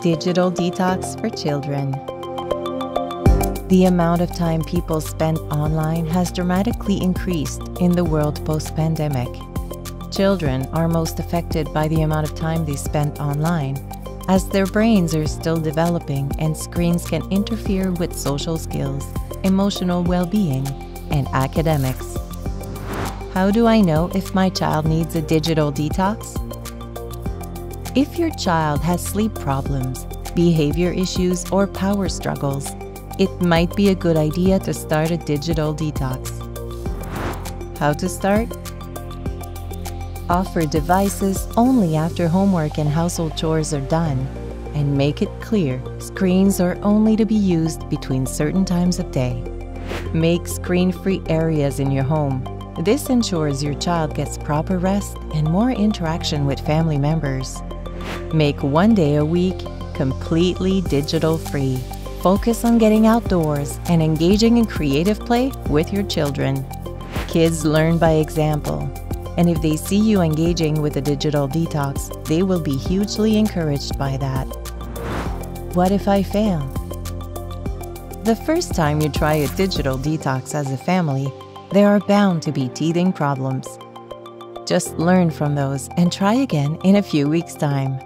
Digital detox for children. The amount of time people spend online has dramatically increased in the world post-pandemic. Children are most affected by the amount of time they spend online, as their brains are still developing and screens can interfere with social skills, emotional well-being, and academics. How do I know if my child needs a digital detox? If your child has sleep problems, behavior issues, or power struggles, it might be a good idea to start a digital detox. How to start? Offer devices only after homework and household chores are done, and make it clear screens are only to be used between certain times of day. Make screen-free areas in your home. This ensures your child gets proper rest and more interaction with family members. Make one day a week completely digital-free. Focus on getting outdoors and engaging in creative play with your children. Kids learn by example, and if they see you engaging with a digital detox, they will be hugely encouraged by that. What if I fail? The first time you try a digital detox as a family, there are bound to be teething problems. Just learn from those and try again in a few weeks' time.